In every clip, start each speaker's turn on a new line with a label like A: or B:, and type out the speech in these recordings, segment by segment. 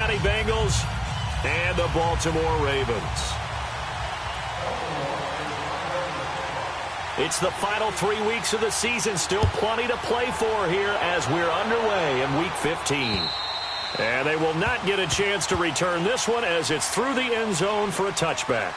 A: Cincinnati Bengals and the Baltimore Ravens. It's the final 3 weeks of the season. Still plenty to play for here as we're underway in Week 15. And they will not get a chance to return this one as it's through the end zone for a touchback.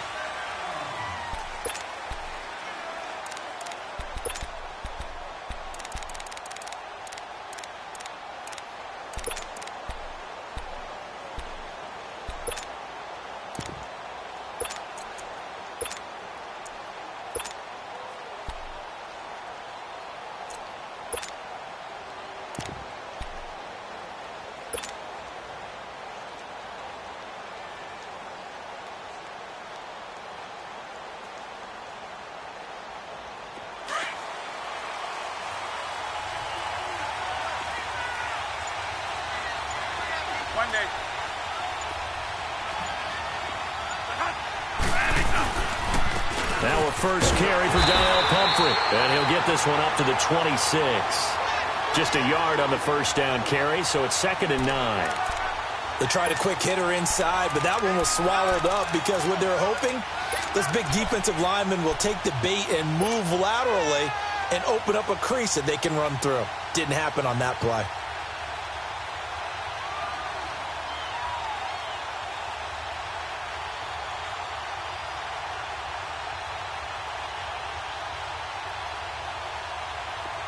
A: Now a first carry for Donnell Pumphrey, and he'll get this one up to the 26. Just a yard on the first down carry, so it's 2nd and 9.
B: They tried a quick hitter inside, but that one was swallowed up because what they're hoping, this big defensive lineman will take the bait and move laterally and open up a crease that they can run through. Didn't happen on that play.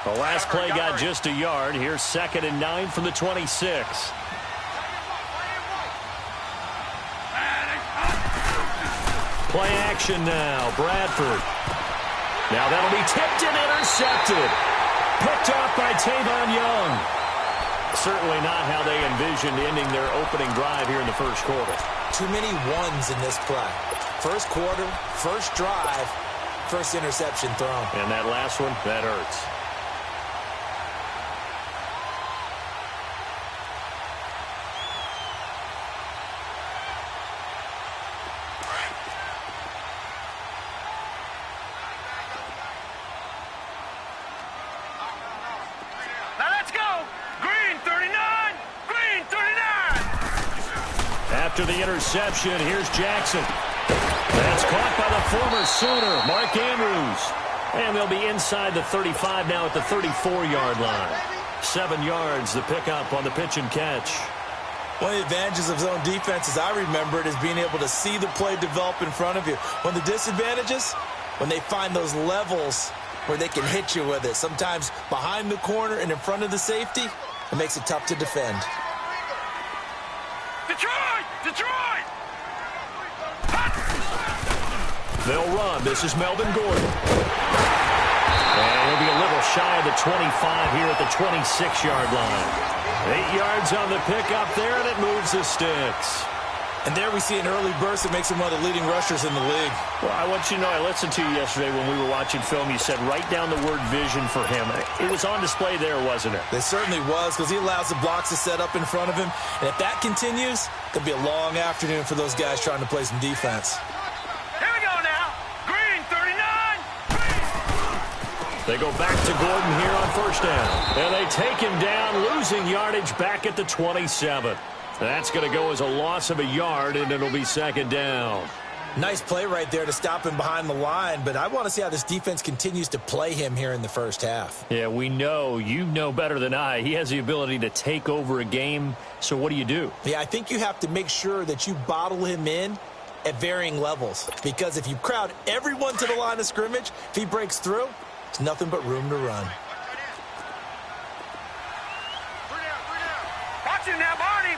A: The last play got just a yard. Here's 2nd and 9 from the 26. Play action now. Bradford. Now that'll be tipped and intercepted. Picked off by Tavon Young. Certainly not how they envisioned ending their opening drive here in the first quarter.
B: Too many ones in this play. First quarter, first drive, first interception thrown.
A: And that last one, that hurts. After the interception, here's Jackson. That's caught by the former Sooner, Mark Andrews. And they'll be inside the 35 now at the 34-yard line. 7 yards, the pickup on the pitch and catch.
B: One of the advantages of zone defense, as I remember it, is being able to see the play develop in front of you. One of the disadvantages, when they find those levels where they can hit you with it. Sometimes behind the corner and in front of the safety, it makes it tough to defend.
C: Detroit!
A: They'll run. This is Melvin Gordon. And he'll be a little shy of the 25 here at the 26-yard line. 8 yards on the pickup there, and it moves the sticks.
B: And there we see an early burst that makes him one of the leading rushers in the league.
A: Well, I want you to know, I listened to you yesterday when we were watching film. You said write down the word vision for him. It was on display there, wasn't it?
B: It certainly was, because he allows the blocks to set up in front of him. And if that continues, it'll be a long afternoon for those guys trying to play some defense.
C: Here we go now. Green, 39.
A: They go back to Gordon here on first down. And they take him down, losing yardage back at the 27. That's going to go as a loss of a yard, and it'll be 2nd down.
B: Nice play right there to stop him behind the line, but I want to see how this defense continues to play him here in the first half.
A: Yeah, we know. You know better than I. He has the ability to take over a game, so what do?
B: Yeah, I think you have to make sure that you bottle him in at varying levels, because if you crowd everyone to the line of scrimmage, if he breaks through, it's nothing but room to run.
C: Watch him now, Barney.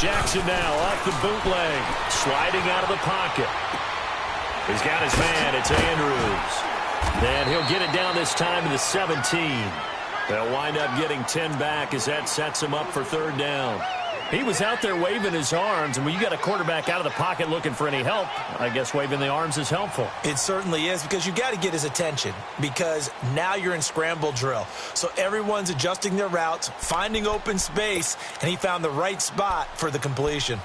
A: Jackson now off the bootleg, sliding out of the pocket. He's got his man. It's Andrews. And he'll get it down this time to the 17. They'll wind up getting 10 back as that sets him up for 3rd down. He was out there waving his arms, and when you got a quarterback out of the pocket looking for any help, I guess waving the arms is helpful.
B: It certainly is, because you got to get his attention, because now you're in scramble drill. So everyone's adjusting their routes, finding open space, and he found the right spot for the completion.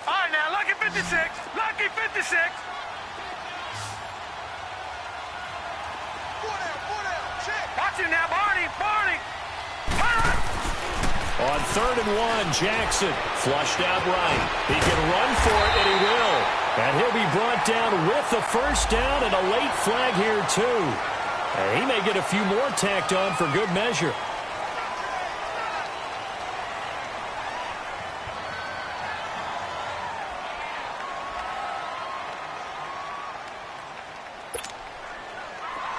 C: All right, now, lucky 56. Lucky 56. Watch him now, Barney.
A: On 3rd and 1, Jackson flushed out right. He can run for it, and he will. And he'll be brought down with the first down and a late flag here, too. And he may get a few more tacked on for good measure.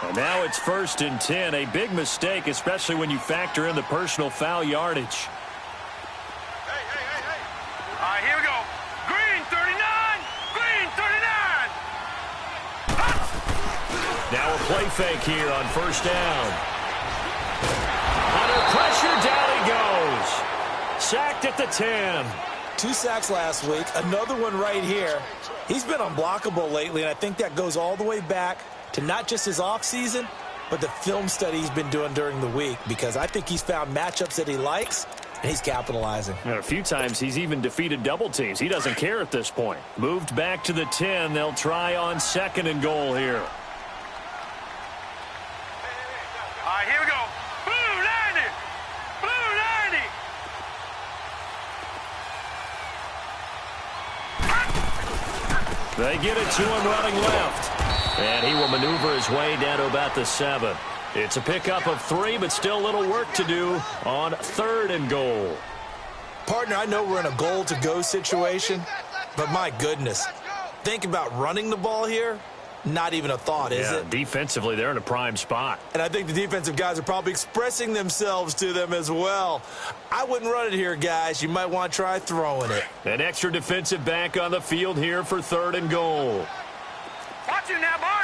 A: And now it's 1st and 10. A big mistake, especially when you factor in the personal foul yardage.
C: Hey. All right, here we go. Green 39. Green 39.
A: Now a play fake here on 1st down. Under pressure, down he goes. Sacked at the 10.
B: 2 sacks last week. Another one right here. He's been unblockable lately, and I think that goes all the way back to not just his offseason, but the film study he's been doing during the week, because I think he's found matchups that he likes, and he's capitalizing.
A: And a few times he's even defeated double teams. He doesn't care at this point. Moved back to the 10. They'll try on 2nd and goal here.
C: All right, here we go. Blue 90. Blue 90.
A: They get it to him running left. And he will maneuver his way down to about the 7. It's a pickup of 3, but still a little work to do on 3rd and goal.
B: Partner, I know we're in a goal-to-go situation, but my goodness, think about running the ball here. Not even a thought, is it?
A: Defensively, they're in a prime spot.
B: And I think the defensive guys are probably expressing themselves to them as well. I wouldn't run it here, guys. You might want to try throwing it.
A: An extra defensive back on the field here for 3rd and goal.
C: Watch it now, Barney.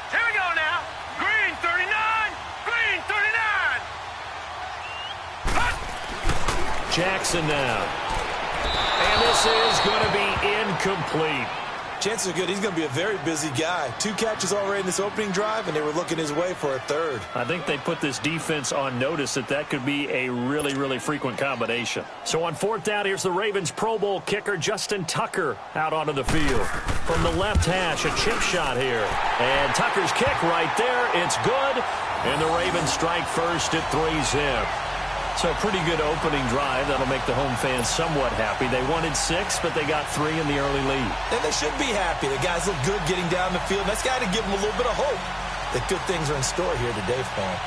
C: Here we go now. Green 39. Green 39.
A: Jackson now. And this is going to be incomplete.
B: Chances are good he's going to be a very busy guy. 2 catches already in this opening drive, and they were looking his way for a 3rd.
A: I think they put this defense on notice that could be a really, really frequent combination. So on 4th down, here's the Ravens Pro Bowl kicker Justin Tucker out onto the field. From the left hash, a chip shot here. And Tucker's kick right there. It's good. And the Ravens strike first at 3-zip. So a pretty good opening drive. That'll make the home fans somewhat happy. They wanted 6, but they got 3 in the early lead.
B: And they should be happy. The guys look good getting down the field. That's got to give them a little bit of hope that good things are in store here today for them.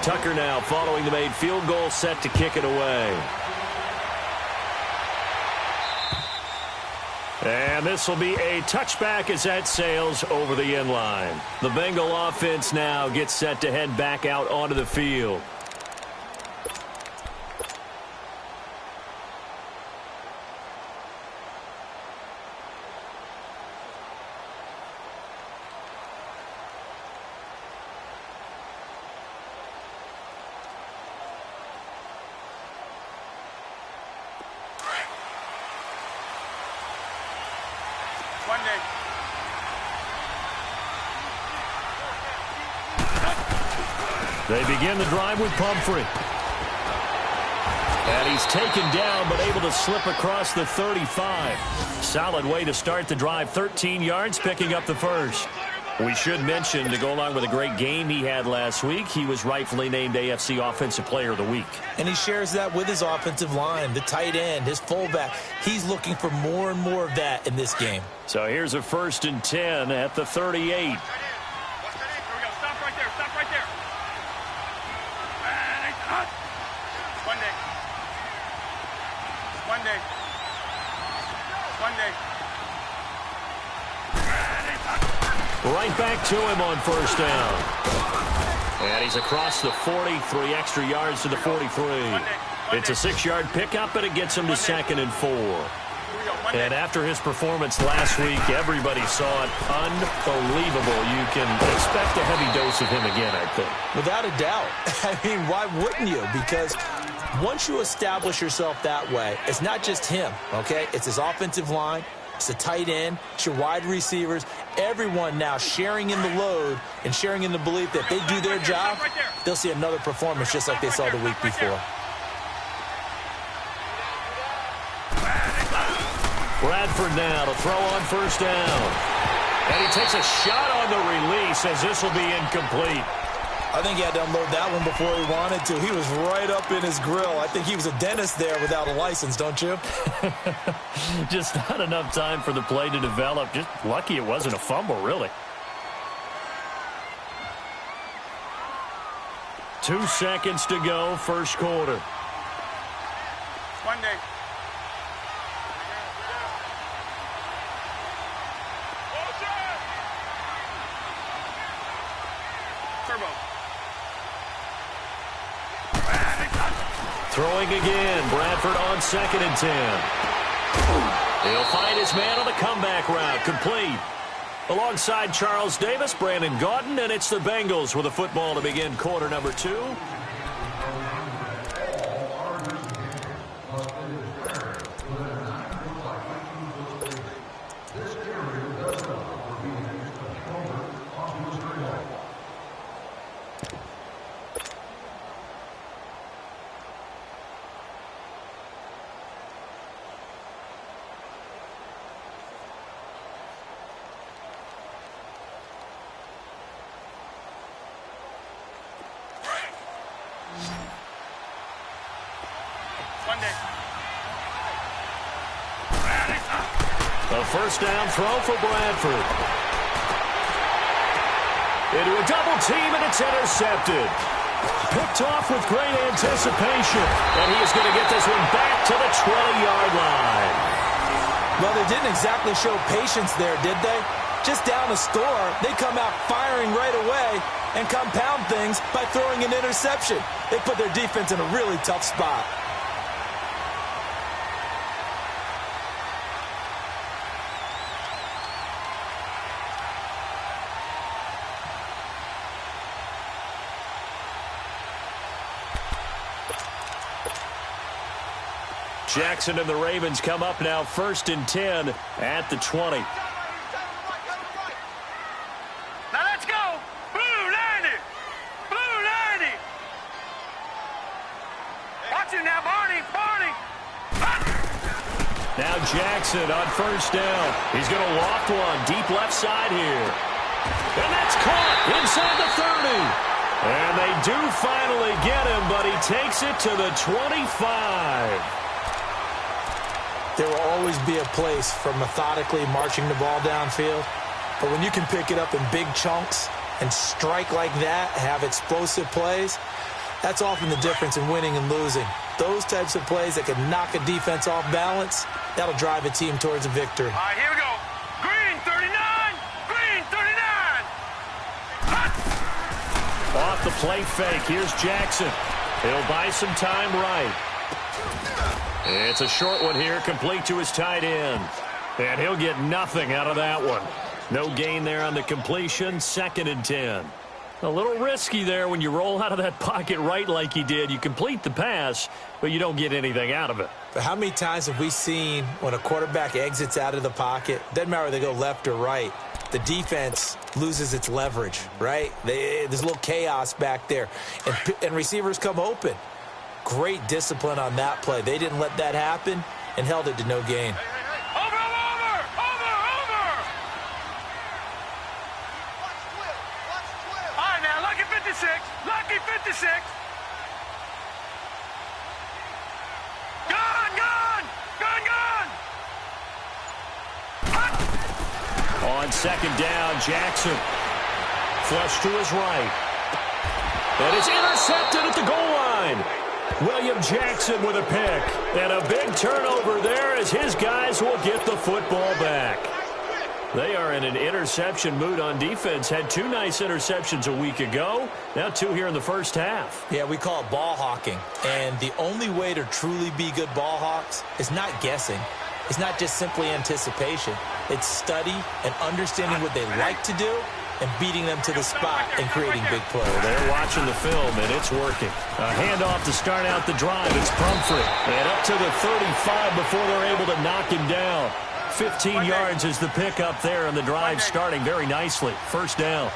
A: Tucker now following the made field goal, set to kick it away. And this will be a touchback as that sails over the end line. The Bengal offense now gets set to head back out onto the field. They begin the drive with Pumphrey. And he's taken down, but able to slip across the 35. Solid way to start the drive. 13 yards, picking up the first. We should mention, to go along with a great game he had last week, he was rightfully named AFC Offensive Player of the Week.
B: And he shares that with his offensive line, the tight end, his fullback. He's looking for more and more of that in this game.
A: So here's a 1st and 10 at the 38. Right back to him on 1st down. And he's across the 40, 3 extra yards to the 43. It's a 6-yard pickup, but it gets him to 2nd and 4. And after his performance last week, everybody saw it. Unbelievable. You can expect a heavy dose of him again, I think.
B: Without a doubt. I mean, why wouldn't you? Because once you establish yourself that way, it's not just him, okay? It's his offensive line. It's the tight end. It's your wide receivers. Everyone now sharing in the load and sharing in the belief that they do their job, they'll see another performance just like they saw the week before.
A: Bradford now to throw on 1st down. And he takes a shot on the release as this will be incomplete.
B: I think he had to unload that one before he wanted to. He was right up in his grill. I think he was a dentist there without a license, don't you?
A: Just not enough time for the play to develop. Just lucky it wasn't a fumble, really. 2 seconds to go, first quarter.
C: One day. Turbo.
A: Throwing again. Bradford on 2nd and 10. He'll find his man on the comeback route. Complete. Alongside Charles Davis, Brandon Gaudin, and it's the Bengals with a football to begin quarter number 2. A first down throw for Bradford. Into a double team, and it's intercepted. Picked off with great anticipation. And he is going to get this one back to the 20-yard line.
B: Well, they didn't exactly show patience there, did they? Just down a score, they come out firing right away and compound things by throwing an interception. They put their defense in a really tough spot.
A: Jackson and the Ravens come up now 1st and 10 at the 20.
C: Now let's go. Blue 90. Blue 90. Watch it now, Barney. Barney.
A: Now Jackson on 1st down. He's going to loft one deep left side here. And that's caught inside the 30. And they do finally get him, but he takes it to the 25.
B: There will always be a place for methodically marching the ball downfield. But when you can pick it up in big chunks and strike like that, have explosive plays, that's often the difference in winning and losing. Those types of plays that can knock a defense off balance, that'll drive a team towards a victory.
C: All right, here we go. Green 39. Green 39.
A: Off the play fake. Here's Jackson. He'll buy some time right. It's a short one here, complete to his tight end. And he'll get nothing out of that one. No gain there on the completion, 2nd and 10. A little risky there when you roll out of that pocket right like he did. You complete the pass, but you don't get anything out of it.
B: But how many times have we seen when a quarterback exits out of the pocket, doesn't matter whether they go left or right, the defense loses its leverage, right? There's a little chaos back there, and receivers come open. Great discipline on that play. They didn't let that happen and held it to no gain.
C: Over, over, over, over. All right, now, lucky 56. Lucky 56. Gone, gone. Gone, gone.
A: On 2nd down, Jackson. Flush to his right. And it's intercepted at the goal line. William Jackson with a pick. And a big turnover there as his guys will get the football back. They are in an interception mood on defense. Had 2 nice interceptions a week ago. Now 2 here in the first half.
B: Yeah, we call it ball hawking. And the only way to truly be good ball hawks is not guessing. It's not just simply anticipation. It's study and understanding what they like to do and beating them to the spot and creating big plays.
A: Well, they're watching the film, and it's working. A handoff to start out the drive. It's Pumphrey. And up to the 35 before they're able to knock him down. 15 yards is the pickup there, and the drive starting very nicely. 1st down.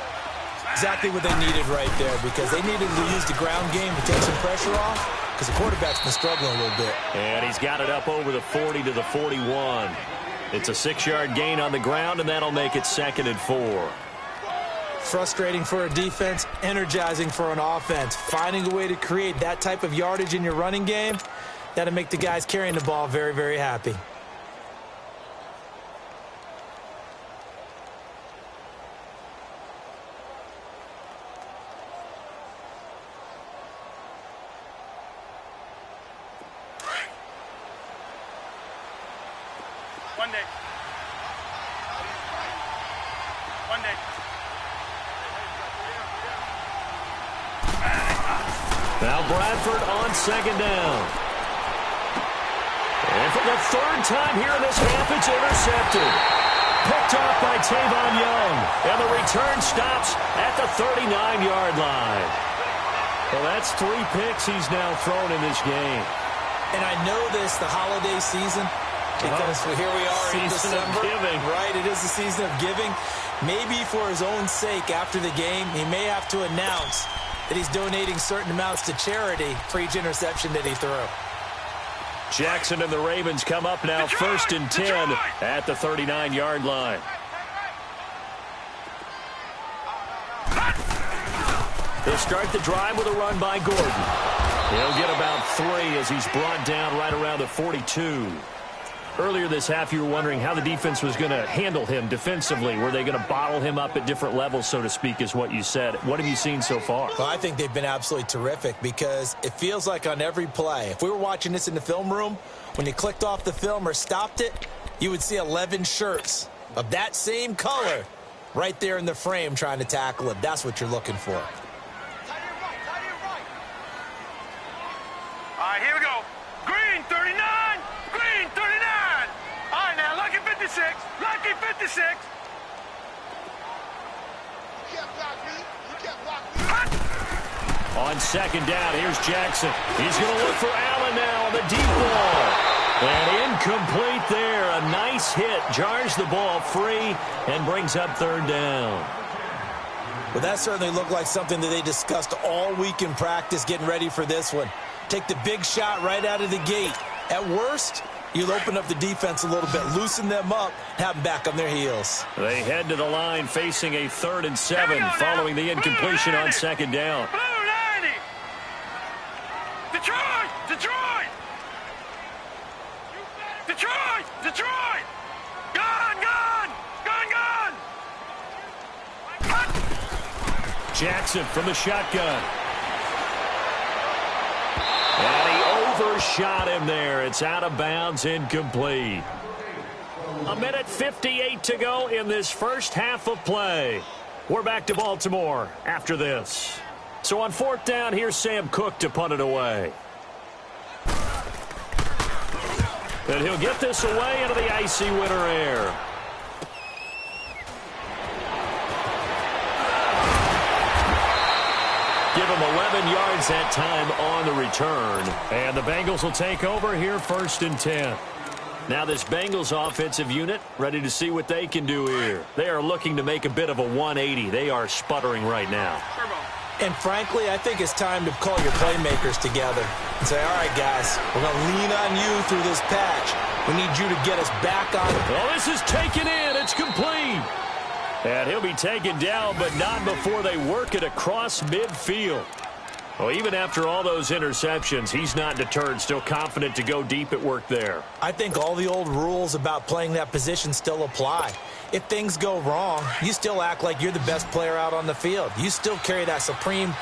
B: Exactly what they needed right there, because they needed to use the ground game to take some pressure off, because the quarterback's been struggling a little bit.
A: And he's got it up over the 40 to the 41. It's a 6-yard gain on the ground, and that'll make it 2nd and 4.
B: Frustrating for a defense, energizing for an offense. Finding a way to create that type of yardage in your running game, that'll make the guys carrying the ball very, very happy.
C: One day. One day.
A: Now Bradford on second down. And for the third time here in this half, it's intercepted. Picked off by Tavon Young. And the return stops at the 39-yard line. Well, that's 3 picks he's now thrown in this game.
B: And I know this, the holiday season, because here we are in
A: Season of
B: December.
A: giving.
B: Right, it is the season of giving. Maybe for his own sake after the game, he may have to announce that he's donating certain amounts to charity for each interception that he threw.
A: Jackson and the Ravens come up now, first and 10 at the 39-yard line. They'll start the drive with a run by Gordon. He'll get about 3 as he's brought down right around the 42. Earlier this half, you were wondering how the defense was going to handle him defensively. Were they going to bottle him up at different levels, so to speak, is what you said. What have you seen so far?
B: Well, I think they've been absolutely terrific because it feels like on every play, if we were watching this in the film room, when you clicked off the film or stopped it, you would see 11 shirts of that same color right there in the frame trying to tackle it. That's what you're looking for.
C: All right, here we go. Green 39. Green 39. All right, now, lucky 56. Lucky 56. You can't block me. You can't block me.
A: On second down, here's Jackson. He's going to look for Allen now on the deep ball. And incomplete there. A nice hit. Jars the ball free and brings up third down.
B: Well, that certainly looked like something that they discussed all week in practice getting ready for this one. Take the big shot right out of the gate. At worst, you'll open up the defense a little bit, loosen them up, have them back on their heels.
A: They head to the line facing a 3rd and 7 following the incompletion on second down.
C: Blue 90. Detroit. Detroit. Detroit. Detroit. Gone. Gone. Gone. Gone.
A: Jackson from the shotgun. And he overshot him there. It's out of bounds, incomplete. 1:58 to go in this first half of play. We're back to Baltimore after this. So on 4th down, here's Sam Cook to punt it away. And he'll get this away into the icy winter air. Give him 11 yards that time on the return. And the Bengals will take over here, 1st and 10. Now this Bengals offensive unit ready to see what they can do here. They are looking to make a bit of a 180. They are sputtering right now.
B: And frankly, I think it's time to call your playmakers together and say, all right, guys, we're going to lean on you through this patch. We need you to get us back on.
A: Well, this is taken in. It's complete. And he'll be taken down, but not before they work it across midfield. Well, even after all those interceptions, he's not deterred, still confident to go deep at work there.
B: I think all the old rules about playing that position still apply. If things go wrong, you still act like you're the best player out on the field. You still carry that supreme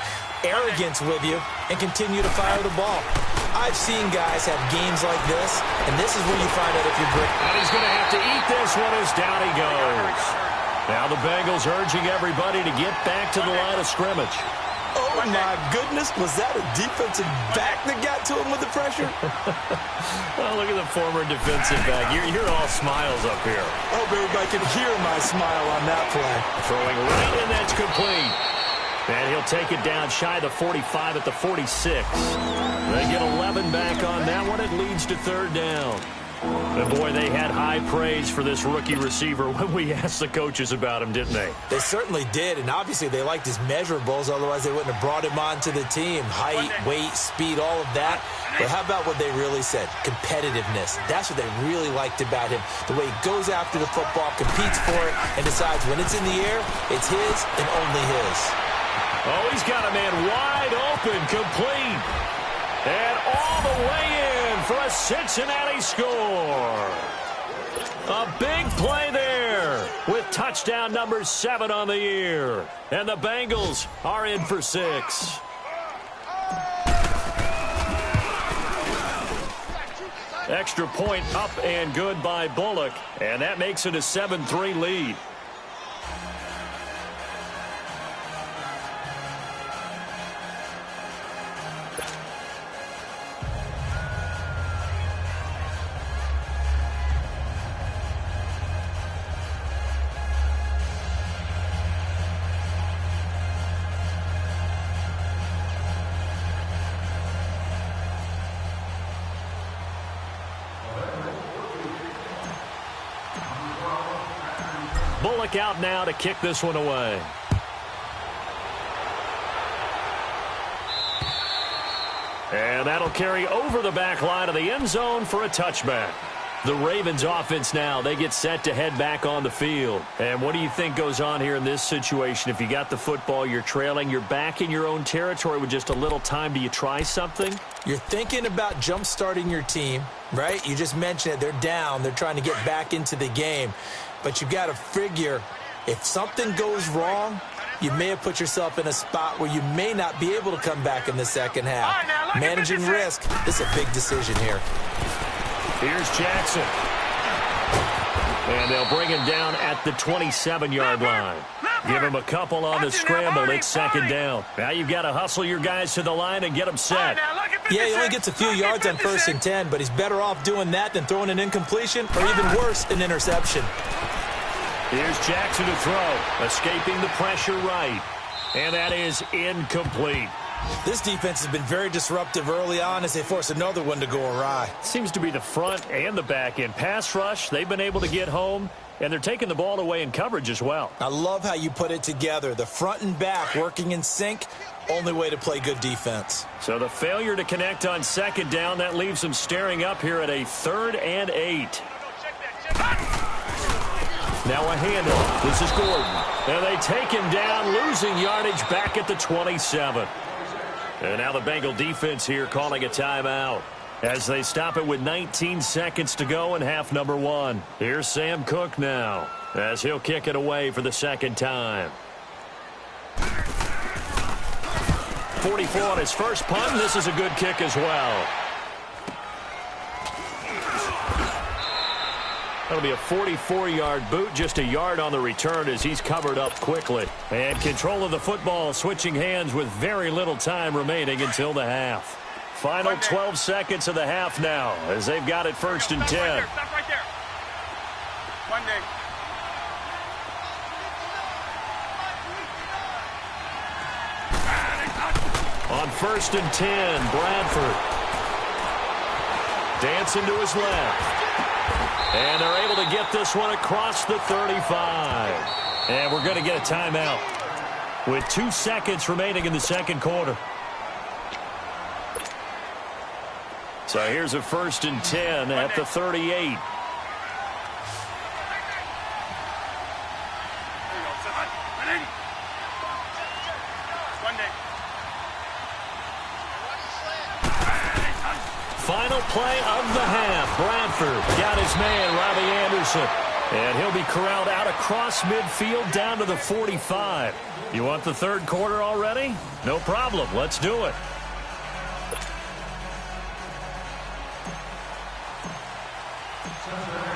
B: arrogance with you and continue to fire the ball. I've seen guys have games like this, and this is where you find out if you're great.
A: And he's going to have to eat this one as down he goes. Now the Bengals urging everybody to get back to the line of scrimmage.
B: Oh, my goodness. Was that a defensive back that got to him with the pressure?
A: Well, look at the former defensive back. You're all smiles up here.
B: I hope everybody can hear my smile on that play.
A: Throwing right, and that's complete. And he'll take it down shy of the 45 at the 46. They get 11 back on that one. It leads to 3rd down. And boy, they had high praise for this rookie receiver when we asked the coaches about him, didn't they?
B: They certainly did, and obviously they liked his measurables, otherwise they wouldn't have brought him onto the team. Height, weight, speed, all of that. But how about what they really said? Competitiveness. That's what they really liked about him. The way he goes after the football, competes for it, and decides when it's in the air, it's his and only his.
A: Oh, he's got a man wide open, complete. And all the way in for a Cincinnati score. A big play there with touchdown number 7 on the year. And the Bengals are in for 6. Extra point up and good by Bullock. And that makes it a 7-3 lead. Bullock out now to kick this one away. And that'll carry over the back line of the end zone for a touchback. The Ravens offense now, they get set to head back on the field. And what do you think goes on here in this situation? If you got the football, you're trailing, you're back in your own territory with just a little time. Do you try something?
B: You're thinking about jump-starting your team, right? You just mentioned it. They're down. They're trying to get back into the game. But you've got to figure, if something goes wrong, you may have put yourself in a spot where you may not be able to come back in the second half. Managing risk, this is a big decision here.
A: Here's Jackson. And they'll bring him down at the 27-yard line. Give him a couple on the scramble. It's second down. Now you've got to hustle your guys to the line and get them set.
B: Yeah, he only gets a few yards on 1st and 10, but he's better off doing that than throwing an incompletion or even worse, an interception.
A: Here's Jackson to throw. Escaping the pressure right. And that is incomplete.
B: This defense has been very disruptive early on as they force another one to go awry.
A: Seems to be the front and the back end. Pass rush, they've been able to get home, and they're taking the ball away in coverage as well.
B: I love how you put it together. The front and back working in sync, only way to play good defense.
A: So the failure to connect on second down, that leaves them staring up here at a 3rd and 8. Now a handoff. This is Gordon. And they take him down, losing yardage back at the 27. And now the Bengal defense here calling a timeout as they stop it with 19 seconds to go in half number 1. Here's Sam Cook now as he'll kick it away for the second time. 44 on his first punt. This is a good kick as well. That'll be a 44-yard boot, just a yard on the return as he's covered up quickly. And control of the football, switching hands with very little time remaining until the half. Final 12 seconds of the half now as they've got it 1st and 10.
C: Stop right there. One day.
A: On 1st and 10, Bradford. Dancing to his left. And they're able to get this one across the 35. And we're going to get a timeout with 2 seconds remaining in the second quarter. So here's a 1st and 10 at the 38. Final play of the half. Bradford got his man, Robbie Anderson. And he'll be corralled out across midfield down to the 45. You want the third quarter already? No problem. Let's do it.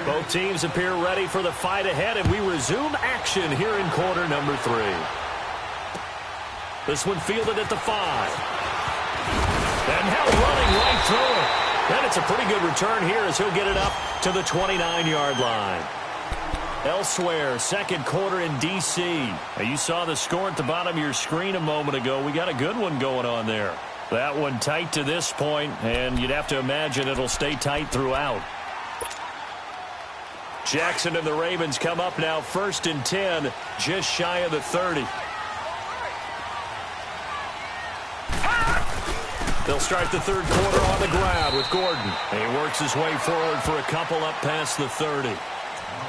A: Both teams appear ready for the fight ahead, and we resume action here in quarter number 3. This one fielded at the 5. And now running right through it. And it's a pretty good return here as he'll get it up to the 29-yard line. Elsewhere, second quarter in D.C. Now, you saw the score at the bottom of your screen a moment ago. We got a good one going on there. That one tight to this point, and you'd have to imagine it'll stay tight throughout. Jackson and the Ravens come up now 1st and 10, just shy of the 30. They'll start the third quarter on the ground with Gordon. And he works his way forward for a couple up past the 30.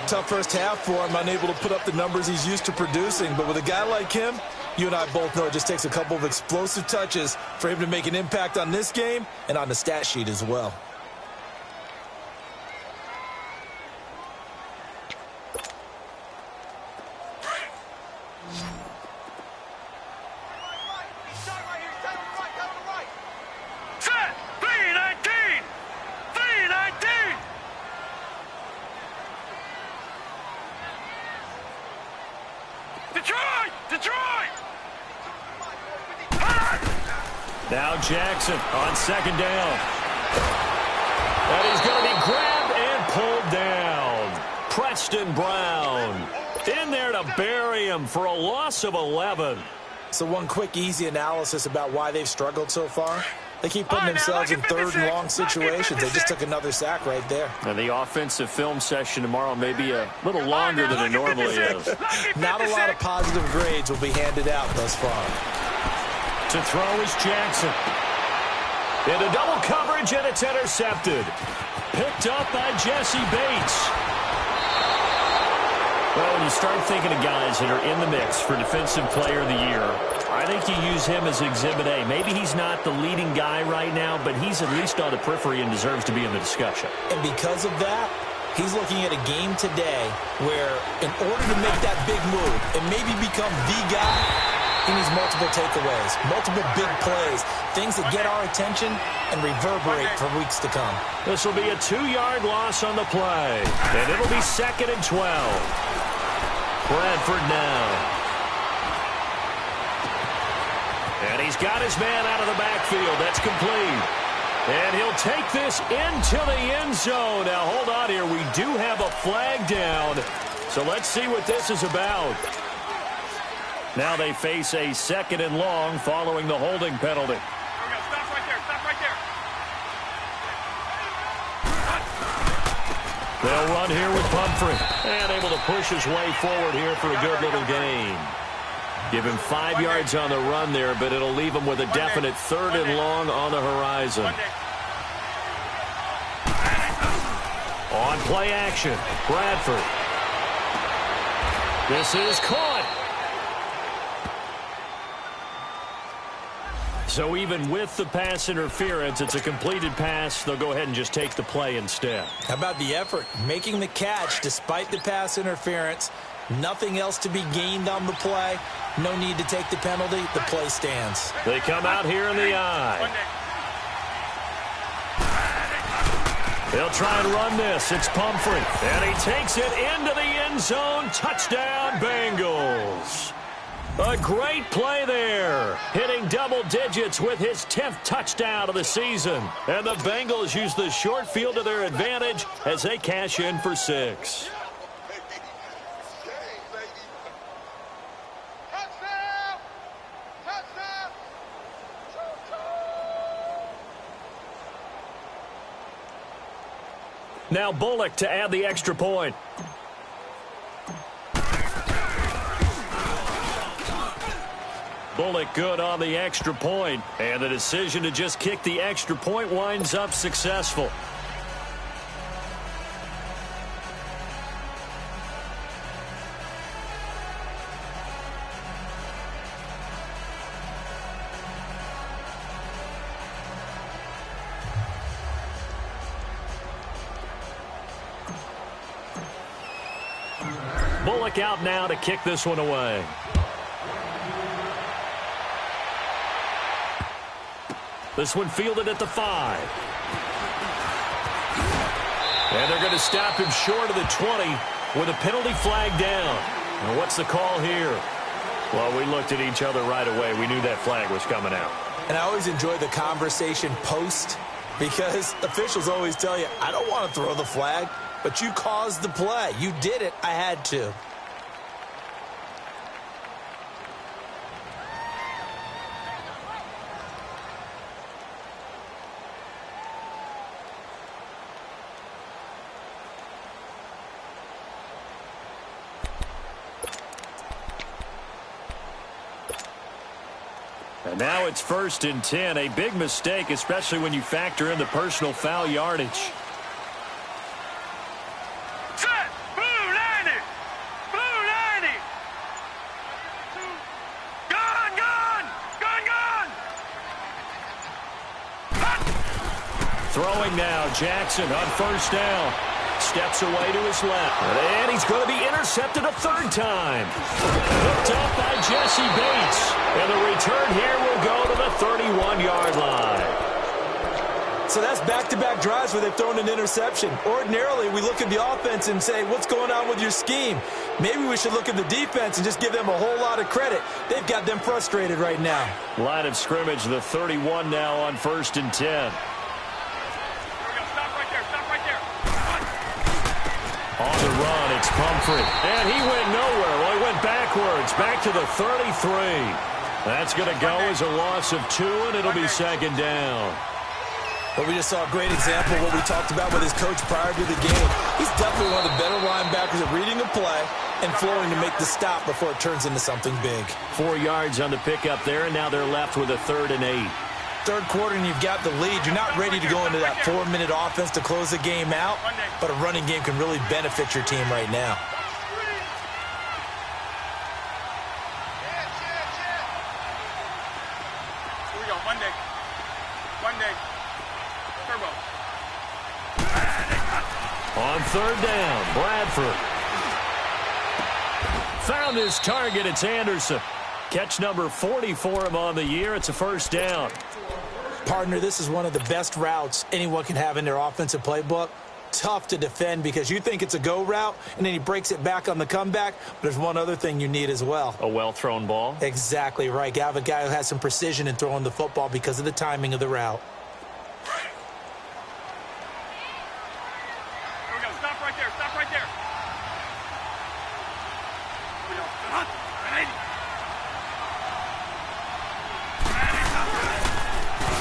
B: Tough first half for him, unable to put up the numbers he's used to producing. But with a guy like him, you and I both know it just takes a couple of explosive touches for him to make an impact on this game and on the stat sheet as well.
A: Now Jackson on 2nd down. And he's going to be grabbed and pulled down. Preston Brown in there to bury him for a loss of 11.
B: So one quick, easy analysis about why they've struggled so far. They keep putting themselves in 3rd and long situations. They just took another sack right there.
A: And the offensive film session tomorrow may be a little longer than it normally is.
B: Not a lot of positive grades will be handed out thus far.
A: To throw is Jackson. Into double coverage, and it's intercepted. Picked up by Jesse Bates. Well, when you start thinking of guys that are in the mix for Defensive Player of the Year, I think you use him as Exhibit A. Maybe he's not the leading guy right now, but he's at least on the periphery and deserves to be in the discussion.
B: And because of that, he's looking at a game today where in order to make that big move and maybe become the guy, he needs multiple takeaways, multiple big plays, things that get our attention and reverberate for weeks to come.
A: This will be a 2-yard loss on the play, and it'll be 2nd and 12. Bradford now. And he's got his man out of the backfield. That's complete. And he'll take this into the end zone. Now, hold on here. We do have a flag down. So let's see what this is about. Now they face a 2nd and long following the holding penalty.
C: Stop right there. Stop right there.
A: They'll run here with Pumphrey. And able to push his way forward here for a good little gain. Give him 5 yards on the run there, but it'll leave him with a definite 3rd and long on the horizon. On play action, Bradford. This is caught. So even with the pass interference, it's a completed pass. They'll go ahead and just take the play instead.
B: How about the effort? Making the catch despite the pass interference. Nothing else to be gained on the play. No need to take the penalty. The play stands.
A: They come out here in the eye. They'll try and run this. It's Pumphrey. And he takes it into the end zone. Touchdown, Bengals. A great play there. Hitting double digits with his 10th touchdown of the season. And the Bengals use the short field to their advantage as they cash in for 6. Now Bullock to add the extra point. Bullock good on the extra point, and the decision to just kick the extra point winds up successful. Bullock out now to kick this one away. This one fielded at the 5. And they're going to stop him short of the 20 with a penalty flag down. And what's the call here? Well, we looked at each other right away. We knew that flag was coming out.
B: And I always enjoy the conversation post because officials always tell you, I don't want to throw the flag, but you caused the play. You did it. I had to.
A: And now it's 1st and 10. A big mistake, especially when you factor in the personal foul yardage.
C: Set! Blue 90! Blue 90! Gun! Gun! Gun! Gun!
A: Throwing now, Jackson on 1st down. Steps away to his left. And he's going to be intercepted a 3rd time. Hooked up by Jesse Bates. And the return here will go to the 31-yard line.
B: So that's back-to-back drives where they've thrown an interception. Ordinarily, we look at the offense and say, what's going on with your scheme? Maybe we should look at the defense and just give them a whole lot of credit. They've got them frustrated right now.
A: Line of scrimmage, the 31 now on 1st and 10. On the run, it's Pumphrey. And he went nowhere. Well, he went backwards, back to the 33. That's going to go as a loss of 2, and it'll be 2nd down.
B: But we just saw a great example of what we talked about with his coach prior to the game. He's definitely one of the better linebackers at reading a play and flowing to make the stop before it turns into something big.
A: 4 yards on the pickup there, and now they're left with a 3rd and 8.
B: Third quarter and you've got the lead. You're not ready to go into that 4-minute offense to close the game out, but a running game can really benefit your team right now.
C: Here we go. Monday. Turbo.
A: On 3rd down, Bradford. Found his target. It's Anderson. Catch number 40 for him on the year. It's a 1st down.
B: Partner, this is one of the best routes anyone can have in their offensive playbook. Tough to defend because you think it's a go route, and then he breaks it back on the comeback. But there's one other thing you need as well.
A: A well-thrown ball.
B: Exactly right. You have a guy who has some precision in throwing the football because of the timing of the route.
C: Here we go. Stop right there. Stop right there. Here we go.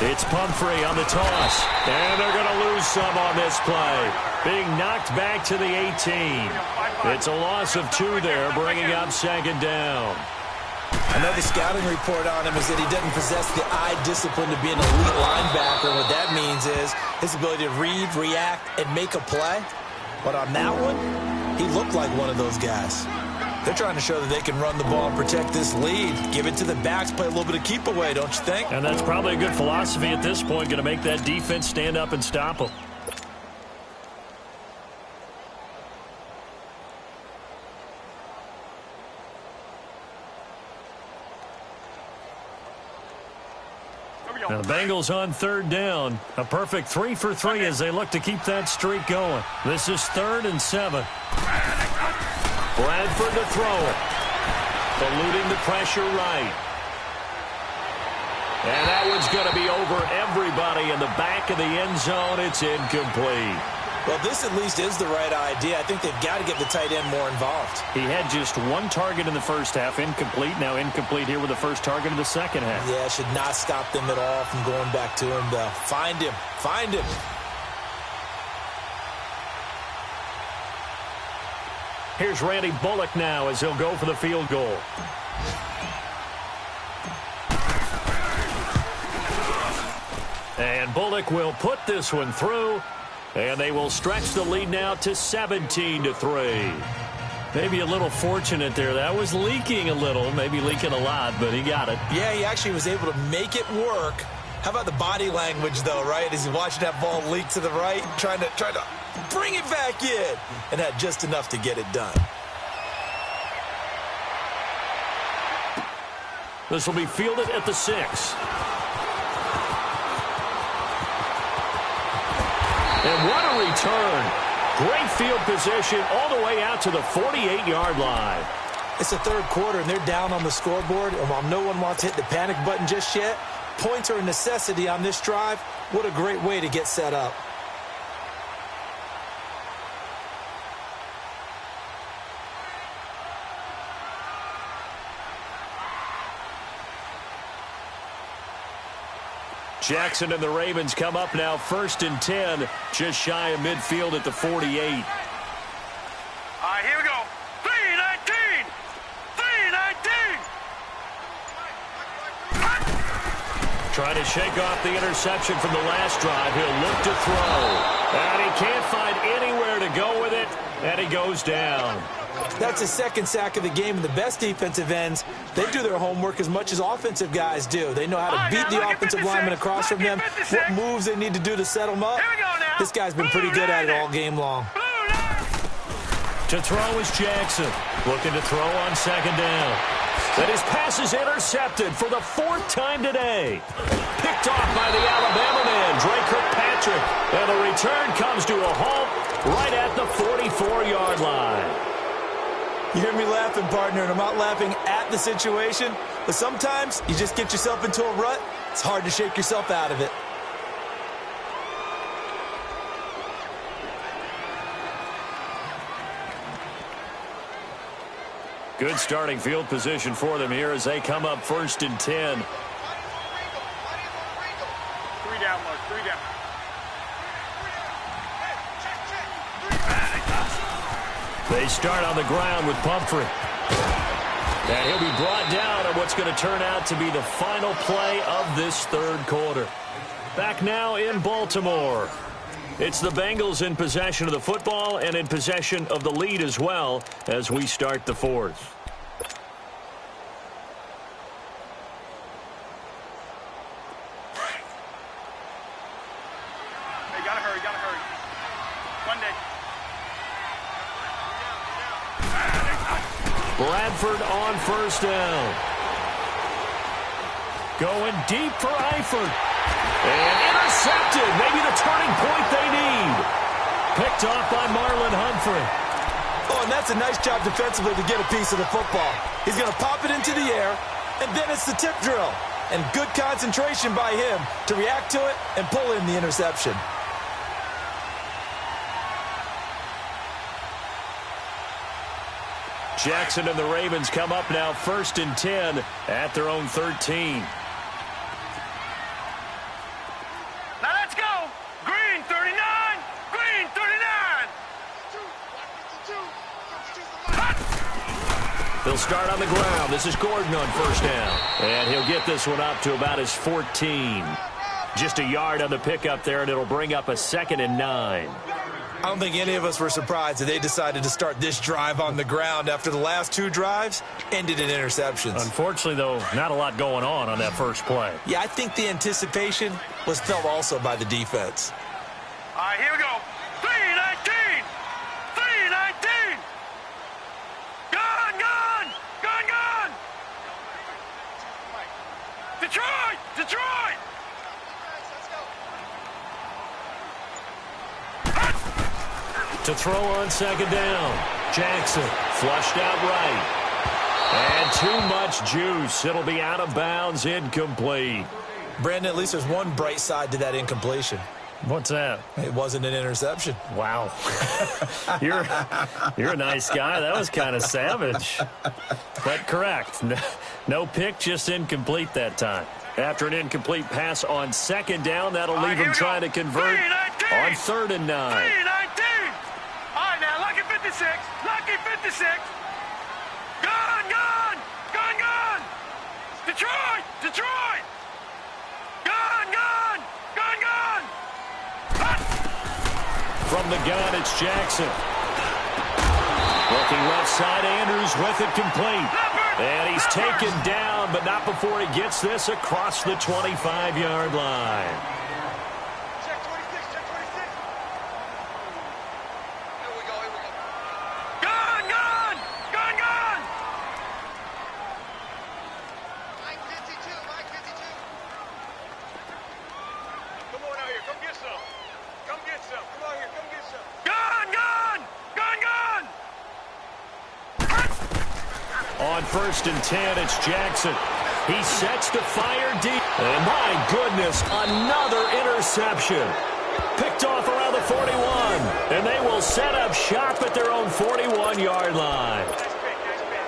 A: It's Pumphrey on the toss. And they're going to lose some on this play. Being knocked back to the 18. It's a loss of 2 there, bringing up 2nd down.
B: I know the scouting report on him is that he doesn't possess the eye discipline to be an elite linebacker. What that means is his ability to read, react, and make a play. But on that one, he looked like one of those guys. They're trying to show that they can run the ball and protect this lead. Give it to the backs, play a little bit of keep away, don't you think?
A: And that's probably a good philosophy at this point, going to make that defense stand up and stop them. Now the Bengals on 3rd down. A perfect 3 for 3 as they look to keep that streak going. This is 3rd and 7. Bradford to throw it. Eluding the pressure right. And that one's going to be over everybody in the back of the end zone. It's incomplete.
B: Well, this at least is the right idea. I think they've got to get the tight end more involved.
A: He had just 1 target in the first half, incomplete. Now incomplete here with the first target of the second half.
B: Yeah, should not stop them at all from going back to him, though. Find him. Find him.
A: Here's Randy Bullock now as he'll go for the field goal. And Bullock will put this one through. And they will stretch the lead now to 17-3. Maybe a little fortunate there. That was leaking a little, maybe leaking a lot, but he got it.
B: Yeah, he actually was able to make it work. How about the body language, though, right? As he's watching that ball leak to the right, trying to bring it back in, and had just enough to get it done.
A: This will be fielded at the 6. And what a return. Great field position all the way out to the 48-yard line.
B: It's the third quarter, and they're down on the scoreboard. And while no one wants to hit the panic button just yet, points are a necessity on this drive. What a great way to get set up.
A: Jackson and the Ravens come up now 1st and 10, just shy of midfield at the 48.
C: All right, here we go. 3-19. 3-19.
A: Trying to shake off the interception from the last drive. He'll look to throw. And he can't find anywhere to go with it, and he goes down.
B: That's his second sack of the game, and the best defensive ends, they do their homework as much as offensive guys do. They know how to beat the offensive lineman across from them, what moves they need to do to set them up. This guy's been pretty good at it all game long.
A: To throw is Jackson. Looking to throw on second down. And his pass is intercepted for the fourth time today. Picked off by the Alabama man, Drake Kirkpatrick. And the return comes to a halt right at the 44-yard line.
B: You hear me laughing, partner, and I'm not laughing at the situation, but sometimes you just get yourself into a rut. It's hard to shake yourself out of it.
A: Good starting field position for them here as they come up 1st and 10.
C: 3 down, Mark. 3 down.
A: They start on the ground with Pumphrey. And he'll be brought down on what's going to turn out to be the final play of this third quarter. Back now in Baltimore. It's the Bengals in possession of the football and in possession of the lead as well as we start the fourth.
C: Hey, gotta hurry, gotta hurry. Monday.
A: Bradford on first down. Going deep for Eifert. And intercepted. Maybe the turning point they need. Picked off by Marlon Humphrey.
B: Oh, and that's a nice job defensively to get a piece of the football. He's going to pop it into the air, and then it's the tip drill. And good concentration by him to react to it and pull in the interception.
A: Jackson and the Ravens come up now 1st and 10 at their own 13.
C: Now let's go. Green 39. Green 39.
A: They'll start on the ground. This is Gordon on first down. And he'll get this one up to about his 14. Just a yard on the pickup there, and it'll bring up a 2nd and 9.
B: I don't think any of us were surprised that they decided to start this drive on the ground after the last 2 drives ended in interceptions.
A: Unfortunately, though, not a lot going on that first play.
B: Yeah, I think the anticipation was felt also by the defense.
C: All right, here we go. 319. 319. Gone, gone. Gone, gone. Detroit. Detroit.
A: To throw on second down. Jackson flushed out right. And too much juice. It'll be out of bounds, incomplete.
B: Brandon, at least there's one bright side to that incompletion.
A: What's that?
B: It wasn't an interception.
A: Wow. You're a nice guy. That was kind of savage. But correct. No pick, just incomplete that time. After an incomplete pass on second down, that'll leave him trying to convert on 3rd and 9.
C: 319. All right, now, lucky 56. Lucky 56. Gone, gone. Gone, gone. Detroit. Detroit. Gone, gone. Gone, gone.
A: From the gun, it's Jackson. Looking left side, Andrews with it complete. And he's taken down, but not before he gets this across the 25-yard line.
C: Check 26, check 26. Here we go, here we go. Gone, gone. Gone, gone. Mike 52, Mike 52. Come on out here, come get some. Come get some. Come out here, come get some. Gone, gone. Gone, gone.
A: On 1st and 10, it's Jackson. He sets to fire deep. And my goodness, another interception. Picked off around the 41. And they will set up shop at their own 41-yard line.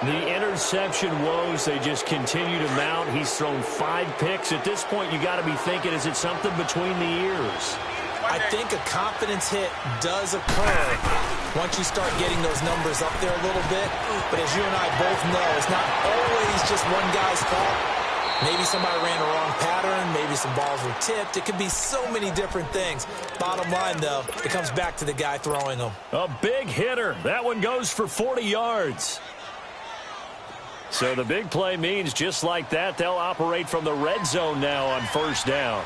A: The interception woes, they just continue to mount. He's thrown 5 picks. At this point, you got to be thinking, is it something between the ears?
B: I think a confidence hit does occur once you start getting those numbers up there a little bit. But as you and I both know, it's not always just one guy's fault. Maybe somebody ran a wrong pattern. Maybe some balls were tipped. It could be so many different things. Bottom line, though, it comes back to the guy throwing them.
A: A big hitter. That one goes for 40 yards. So the big play means just like that, they'll operate from the red zone now on first down.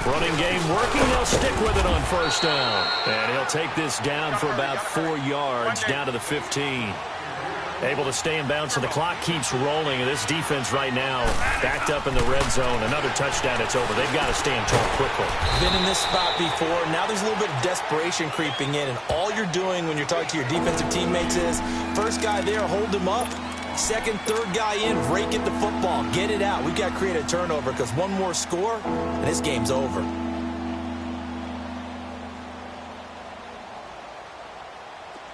A: Running game working. They'll stick with it on first down. And he'll take this down for about 4 yards down to the 15. Able to stay in bounds, so the clock keeps rolling. And this defense right now backed up in the red zone. Another touchdown, it's over. They've got to stand tall quickly.
B: Been in this spot before. Now there's a little bit of desperation creeping in. And all you're doing when you're talking to your defensive teammates is, first guy there, hold him up. Second, third guy in, rake at the football. Get it out. We've got to create a turnover because one more score, and this game's over.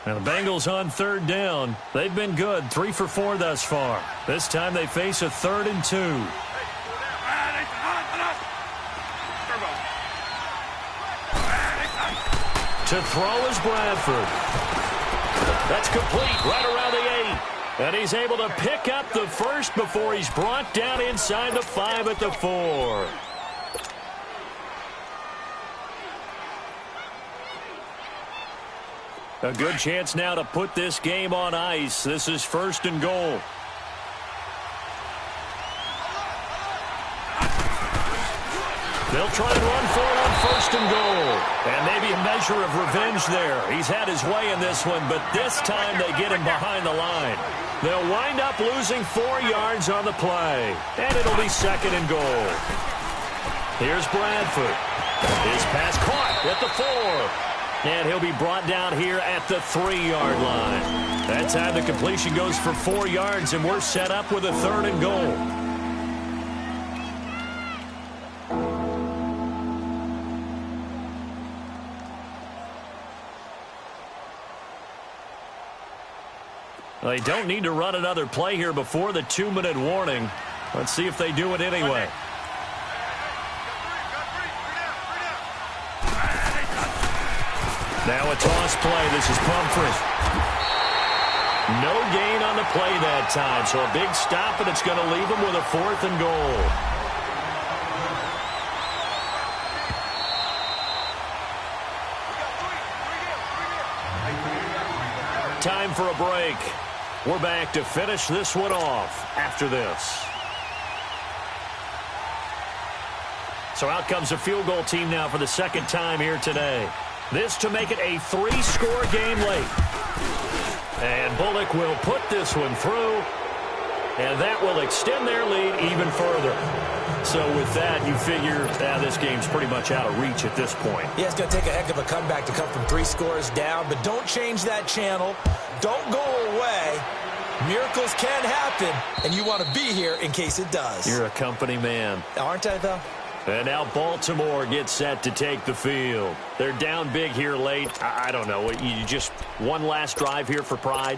A: Now the Bengals on third down. They've been good, 3 for 4 thus far. This time they face a 3rd and 2. To throw is Bradford. That's complete right around the 8. And he's able to pick up the first before he's brought down inside the 5 at the 4. A good chance now to put this game on ice. This is 1st and goal. They'll try and run for it on 1st and goal. And maybe a measure of revenge there. He's had his way in this one, but this time they get him behind the line. They'll wind up losing 4 yards on the play. And it'll be 2nd and goal. Here's Bradford. His pass caught at the 4. And he'll be brought down here at the 3-yard line. That time the completion goes for 4 yards, and we're set up with a 3rd and goal. They don't need to run another play here before the 2-minute warning. Let's see if they do it anyway. Now a toss play. This is Pumphrey. No gain on the play that time, so a big stop, and it's going to leave them with a 4th and goal. Time for a break. We're back to finish this one off after this. So out comes a field goal team now for the 2nd time here today. This to make it a 3-score game late. And Bullock will put this one through. And that will extend their lead even further. So with that, you figure this game's pretty much out of reach at this point.
B: Yeah, it's going to take a heck of a comeback to come from 3 scores down. But don't change that channel. Don't go away. Miracles can happen. And you want to be here in case it does.
A: You're a company man.
B: Aren't I, though?
A: And now Baltimore gets set to take the field. They're down big here late. I don't know. You just one last drive here for pride?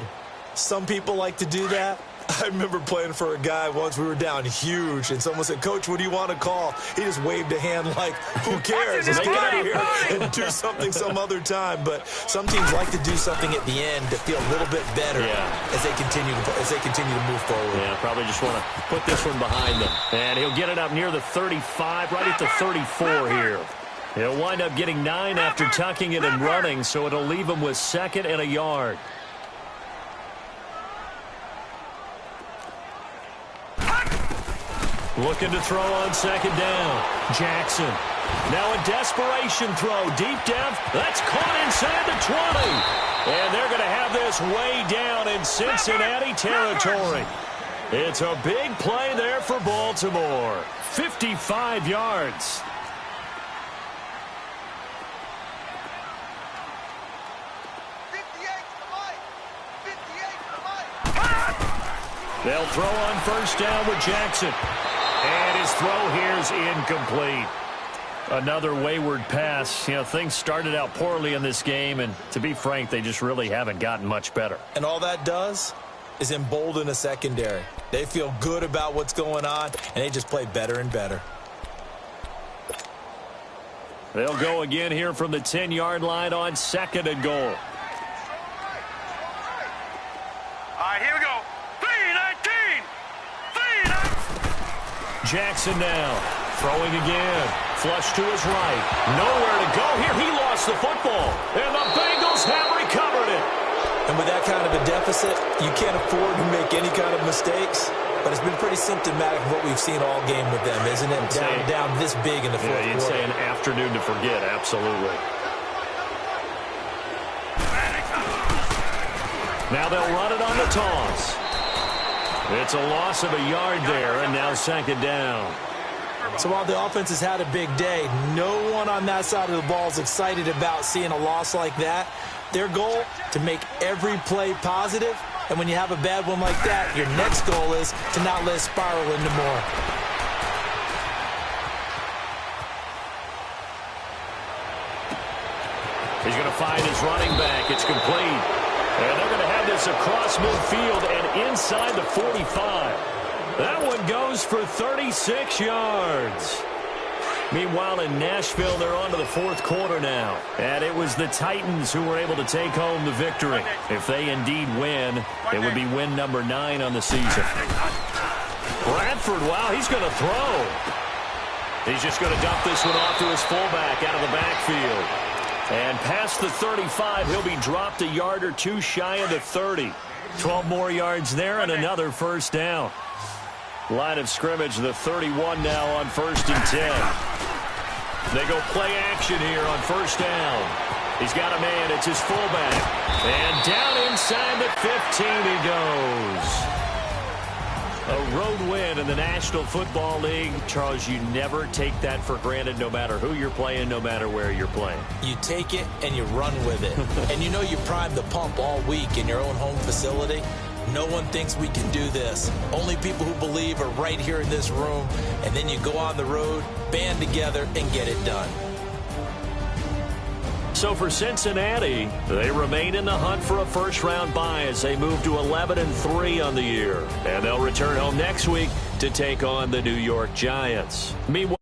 B: Some people like to do that. I remember playing for a guy once. We were down huge, and someone said, "Coach, what do you want to call?" He just waved a hand like, who cares? Let's get out of here and do something some other time. But some teams like to do something at the end to feel a little bit better as they continue to move forward.
A: Yeah, probably just want to put this one behind them. And he'll get it up near the 35, right at the 34 here. He'll wind up getting 9 after tucking it and running, so it'll leave him with 2nd and a yard. Looking to throw on 2nd down. Jackson. Now a desperation throw deep down. That's caught inside the 20. And they're going to have this way down in Cincinnati territory. It's a big play there for Baltimore. 55 yards. They'll throw on 1st down with Jackson. And his throw here is incomplete. Another wayward pass. You know, things started out poorly in this game, and to be frank, they just really haven't gotten much better.
B: And all that does is embolden a secondary. They feel good about what's going on, and they just play better and better.
A: They'll go again here from the 10-yard line on 2nd and goal.
C: All right, here we go. 3-19. 3-19.
A: Jackson now. Throwing again. Flush to his right. Nowhere to go here. He lost the football. And the Bengals have recovered it.
B: And with that kind of a deficit, you can't afford to make any kind of mistakes. But it's been pretty symptomatic of what we've seen all game with them, isn't it? Down this big in the fourth quarter.
A: You'd say an afternoon to forget, absolutely. Now they'll run it on the toss. It's a loss of a yard there, and now 2nd down.
B: So while the offense has had a big day, no one on that side of the ball is excited about seeing a loss like that. Their goal, to make every play positive. And when you have a bad one like that, your next goal is to not let it spiral into more.
A: He's going to find his running back. It's complete. And they're going to have this across midfield and inside the 45. That one goes for 36 yards. Meanwhile, in Nashville, they're on to the fourth quarter now. And it was the Titans who were able to take home the victory. If they indeed win, it would be win number 9 on the season. Bradford, wow, he's going to throw. He's just going to dump this one off to his fullback out of the backfield. And past the 35, he'll be dropped a yard or two shy of the 30. 12 more yards there and another first down. Line of scrimmage, the 31 now on 1st and 10. They go play action here on 1st down. He's got a man. It's his fullback. And down inside the 15 he goes. A road win in the National Football League. Charles, you never take that for granted no matter who you're playing, no matter where you're playing.
B: You take it and you run with it. And you know you primed the pump all week in your own home facility. No one thinks we can do this. Only people who believe are right here in this room. And then you go on the road, band together, and get it done.
A: So for Cincinnati, they remain in the hunt for a first-round bye as they move to 11-3 on the year. And they'll return home next week to take on the New York Giants. Meanwhile,